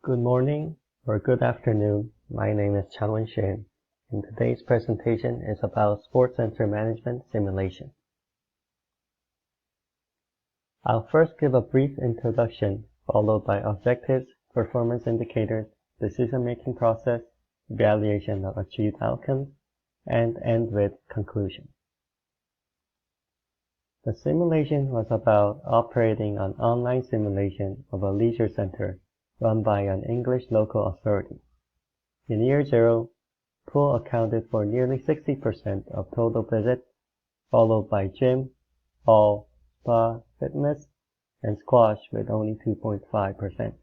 Good morning or good afternoon. My name is Changwen Shin, and today's presentation is about Sports Center Management Simulation. I'll first give a brief introduction, followed by objectives, performance indicators, decision-making process, evaluation of achieved outcomes, and end with conclusion. The simulation was about operating an online simulation of a leisure center run by an English local authority. In year 0, pool accounted for nearly 60% of total visits, followed by gym, hall, spa, fitness, and squash with only 2.5%.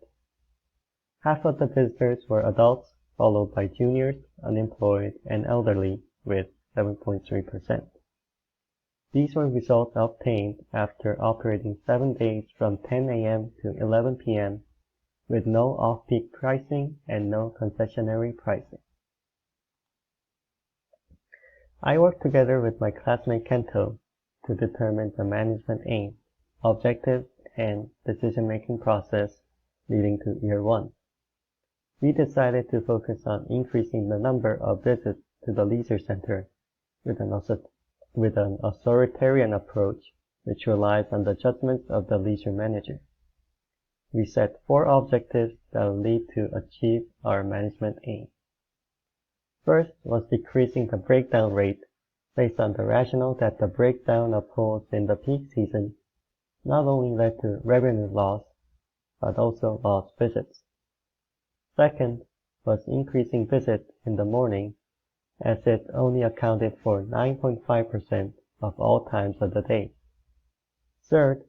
Half of the visitors were adults, followed by juniors, unemployed, and elderly with 7.3%. These were results obtained after operating 7 days from 10 a.m. to 11 p.m. with no off-peak pricing and no concessionary pricing. I worked together with my classmate Kento to determine the management aim, objectives, and decision-making process leading to year 1. We decided to focus on increasing the number of visits to the leisure center with an authoritarian approach which relies on the judgments of the leisure manager. We set 4 objectives that will lead to achieve our management aim. First was decreasing the breakdown rate based on the rationale that the breakdown of pools in the peak season not only led to revenue loss, but also lost visits. Second was increasing visits in the morning, as it only accounted for 9.5% of all times of the day. Third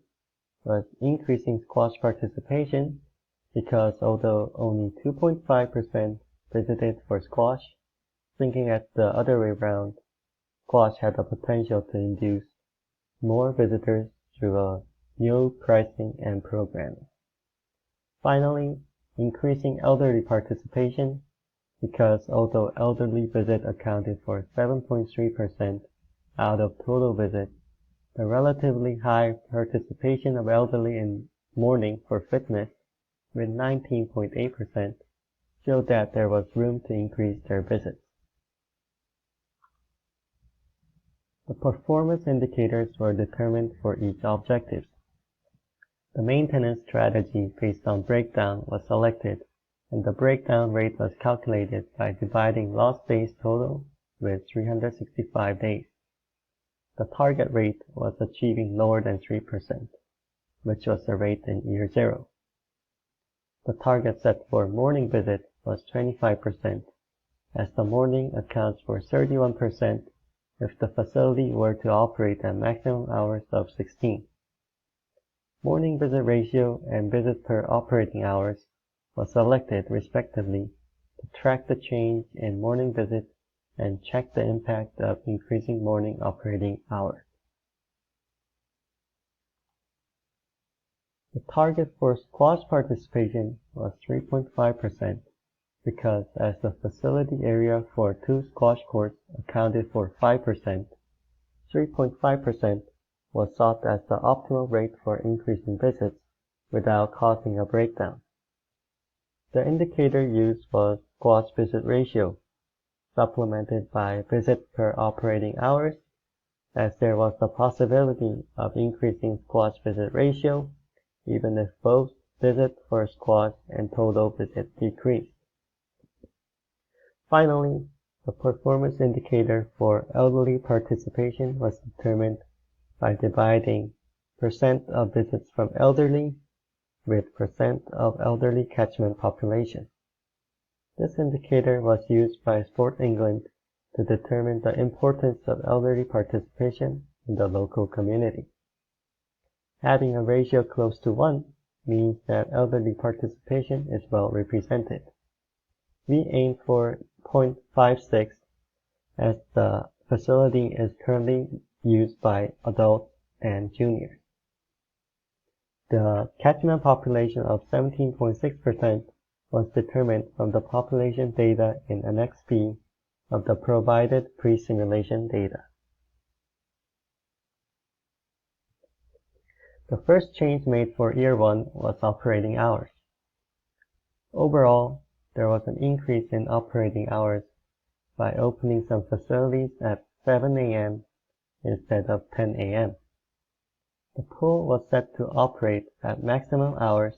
was increasing squash participation, because although only 2.5% visited for squash, thinking at the other way round, squash had the potential to induce more visitors through a new pricing and programming. Finally, increasing elderly participation, because although elderly visit accounted for 7.3% out of total visits, the relatively high participation of elderly in morning for fitness, with 19.8%, showed that there was room to increase their visits. The performance indicators were determined for each objective. The maintenance strategy based on breakdown was selected, and the breakdown rate was calculated by dividing lost days total with 365 days. The target rate was achieving lower than 3%, which was the rate in year 0. The target set for morning visit was 25%, as the morning accounts for 31% if the facility were to operate at maximum hours of 16. Morning visit ratio and visit per operating hours was selected respectively to track the change in morning visits and check the impact of increasing morning operating hours. The target for squash participation was 3.5%, because as the facility area for 2 squash courts accounted for 5%, 3.5% was sought as the optimal rate for increasing visits without causing a breakdown. The indicator used was squash visit ratio, supplemented by visit per operating hours, as there was the possibility of increasing squash visit ratio even if both visit for squash and total visit decreased. Finally, the performance indicator for elderly participation was determined by dividing percent of visits from elderly with percent of elderly catchment population. This indicator was used by Sport England to determine the importance of elderly participation in the local community. Having a ratio close to 1 means that elderly participation is well represented. We aim for 0.56 as the facility is currently used by adults and juniors. The catchment population of 17.6% was determined from the population data in Annex B of the provided pre-simulation data. The first change made for year 1 was operating hours. Overall, there was an increase in operating hours by opening some facilities at 7 a.m. instead of 10 a.m. The pool was set to operate at maximum hours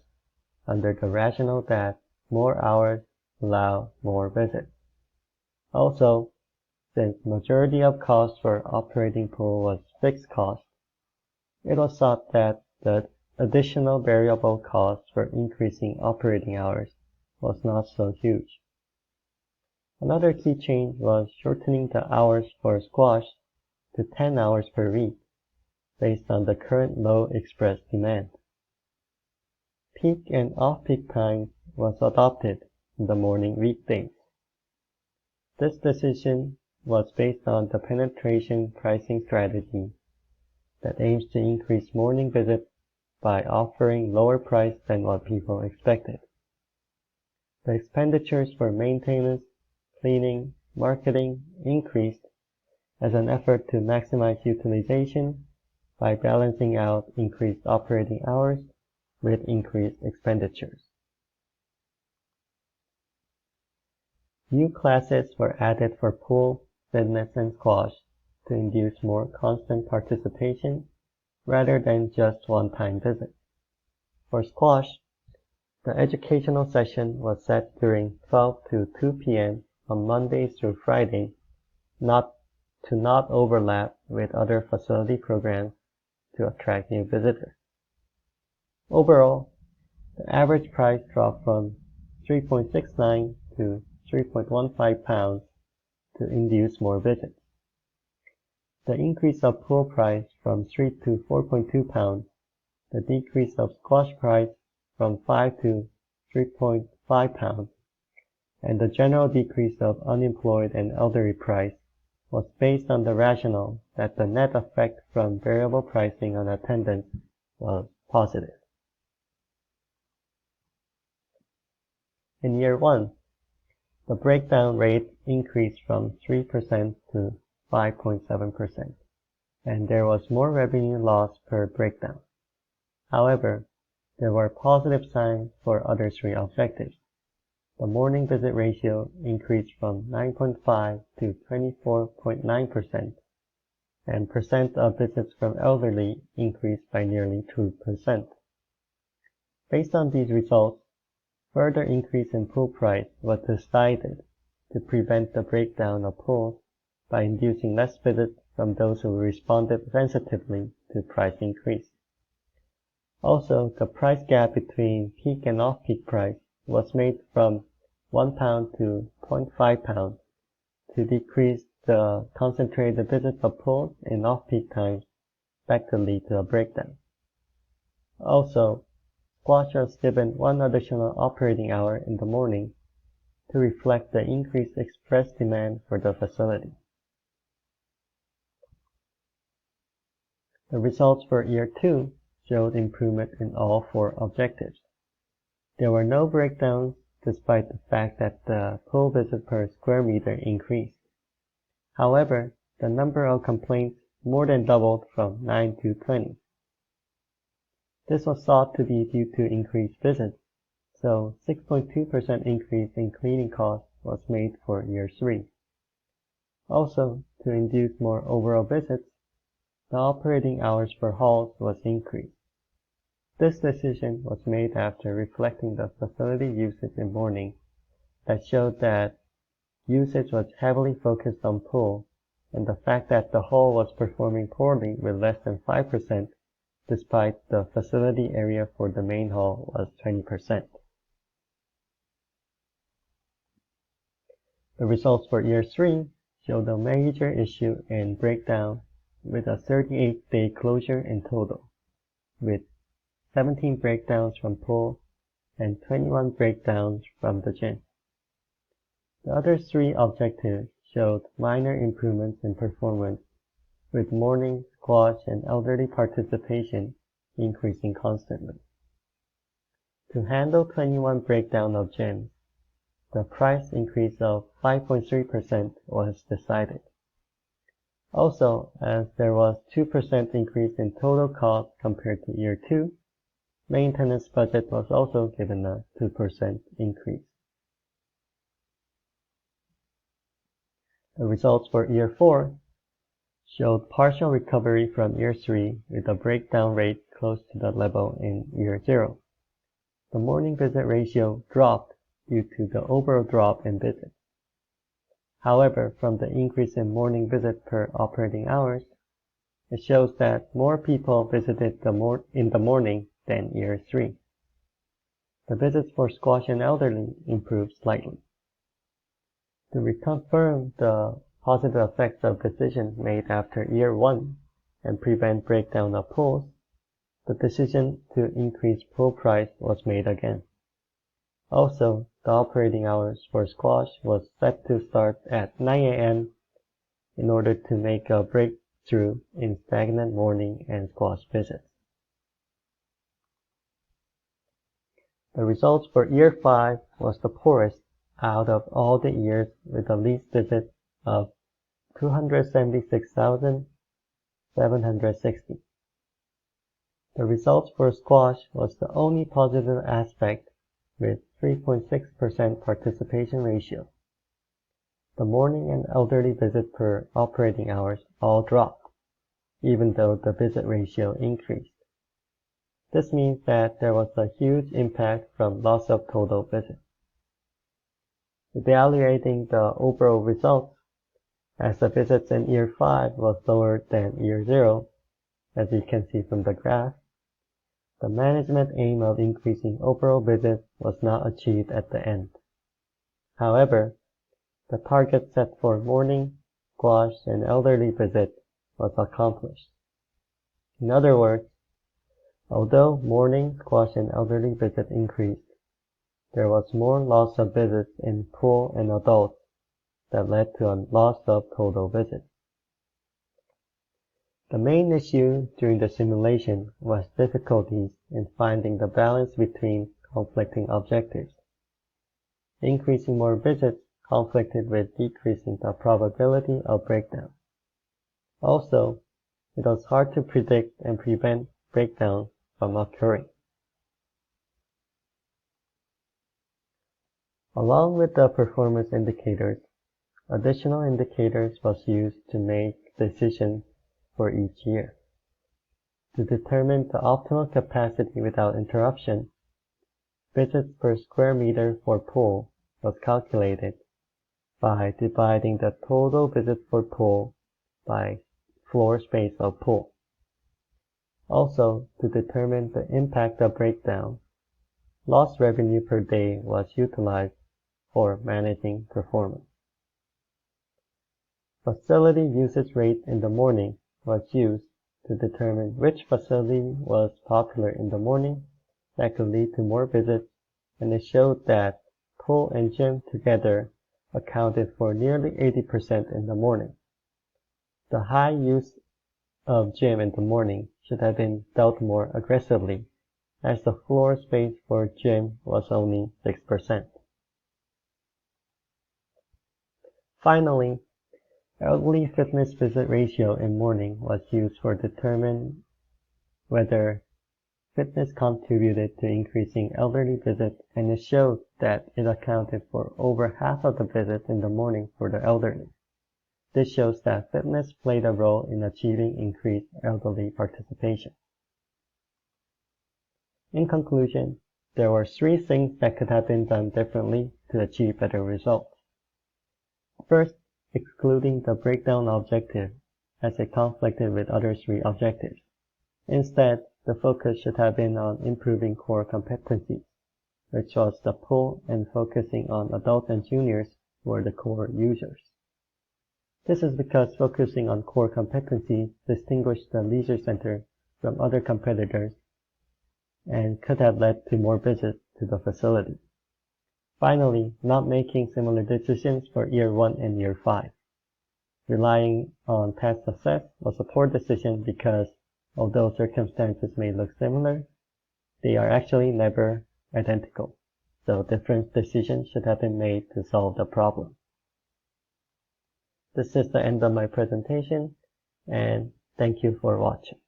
under the rationale that more hours allow more visits. Also, since majority of cost for operating pool was fixed cost, it was thought that the additional variable cost for increasing operating hours was not so huge. Another key change was shortening the hours for squash to 10 hours per week, based on the current low express demand. Peak and off-peak times was adopted in the morning weekdays. This decision was based on the penetration pricing strategy that aims to increase morning visits by offering lower price than what people expected. The expenditures for maintenance, cleaning, marketing increased as an effort to maximize utilization by balancing out increased operating hours with increased expenditures. New classes were added for pool, fitness, and squash to induce more constant participation rather than just one-time visits. For squash, the educational session was set during 12 to 2 p.m. on Mondays through Fridays, not overlap with other facility programs to attract new visitors. Overall, the average price dropped from $3.69 to £3.15 to induce more visits. The increase of pool price from £3 to £4.2, the decrease of squash price from £5 to £3.5, and the general decrease of unemployed and elderly price was based on the rationale that the net effect from variable pricing on attendance was positive. In year 1, the breakdown rate increased from 3% to 5.7%, and there was more revenue loss per breakdown. However, there were positive signs for other three objectives. The morning visit ratio increased from 9.5 to 24.9%, and percent of visits from elderly increased by nearly 2%. Based on these results, further increase in pool price was decided to prevent the breakdown of pools by inducing less visits from those who responded sensitively to price increase. Also, the price gap between peak and off-peak price was made from £1 to £0.5 to decrease the concentrated visits of pools in off-peak times that could lead to a breakdown. Also, squash was given one additional operating hour in the morning to reflect the increased express demand for the facility. The results for year 2 showed improvement in all 4 objectives. There were no breakdowns despite the fact that the pool visit per square meter increased. However, the number of complaints more than doubled from 9 to 20. This was thought to be due to increased visits, so 6.2% increase in cleaning costs was made for year 3. Also, to induce more overall visits, the operating hours for halls was increased. This decision was made after reflecting the facility usage in morning that showed that usage was heavily focused on pool and the fact that the hall was performing poorly with less than 5% despite the facility area for the main hall was 20%. The results for year 3 showed a major issue in breakdown with a 38-day closure in total, with 17 breakdowns from pool and 21 breakdowns from the gym. The other 3 objectives showed minor improvements in performance, with morning, squash, and elderly participation increasing constantly. To handle 21 breakdown of gyms, the price increase of 5.3% was decided. Also, as there was 2% increase in total cost compared to year 2, Maintenance budget was also given a 2% increase. The results for year 4 showed partial recovery from year 3 with a breakdown rate close to the level in year 0. The morning visit ratio dropped due to the overall drop in visits. However, from the increase in morning visit per operating hours, it shows that more people visited in the morning than year 3. The visits for squash and elderly improved slightly. To reconfirm the positive effects of decisions made after year 1 and prevent breakdown of pools, the decision to increase pool price was made again. Also, the operating hours for squash was set to start at 9 a.m. in order to make a breakthrough in stagnant morning and squash visits. The results for year 5 was the poorest out of all the years with the least visits of 276,760. The results for squash was the only positive aspect with 3.6% participation ratio. The morning and elderly visit per operating hours all dropped, even though the visit ratio increased. This means that there was a huge impact from loss of total visits. Evaluating the overall results, as the visits in year 5 was lower than year 0, as you can see from the graph, the management aim of increasing overall visits was not achieved at the end. However, the target set for morning, squash, and elderly visits was accomplished. In other words, although morning, squash, and elderly visits increased, there was more loss of visits in pool and adults that led to a loss of total visits. The main issue during the simulation was difficulties in finding the balance between conflicting objectives. Increasing more visits conflicted with decreasing the probability of breakdown. Also, it was hard to predict and prevent breakdowns from occurring. Along with the performance indicators, additional indicators was used to make decisions for each year. To determine the optimal capacity without interruption, visits per square meter for pool was calculated by dividing the total visits for pool by floor space of pool. Also, to determine the impact of breakdown, lost revenue per day was utilized for managing performance. Facility usage rate in the morning was used to determine which facility was popular in the morning that could lead to more visits, and it showed that pool and gym together accounted for nearly 80% in the morning. The high use of gym in the morning should have been dealt more aggressively, as the floor space for gym was only 6%. Finally, elderly fitness visit ratio in morning was used for determining whether fitness contributed to increasing elderly visits, and it showed that it accounted for over half of the visits in the morning for the elderly. This shows that fitness played a role in achieving increased elderly participation. In conclusion, there were 3 things that could have been done differently to achieve better results. First, excluding the breakdown objective, as it conflicted with other 3 objectives. Instead, the focus should have been on improving core competencies, which was the pool, and focusing on adults and juniors who were the core users. This is because focusing on core competencies distinguished the leisure center from other competitors and could have led to more visits to the facility. Finally, not making similar decisions for year 1 and year 5. Relying on past success was a poor decision because, although circumstances may look similar, they are actually never identical, so different decisions should have been made to solve the problem. This is the end of my presentation, and thank you for watching.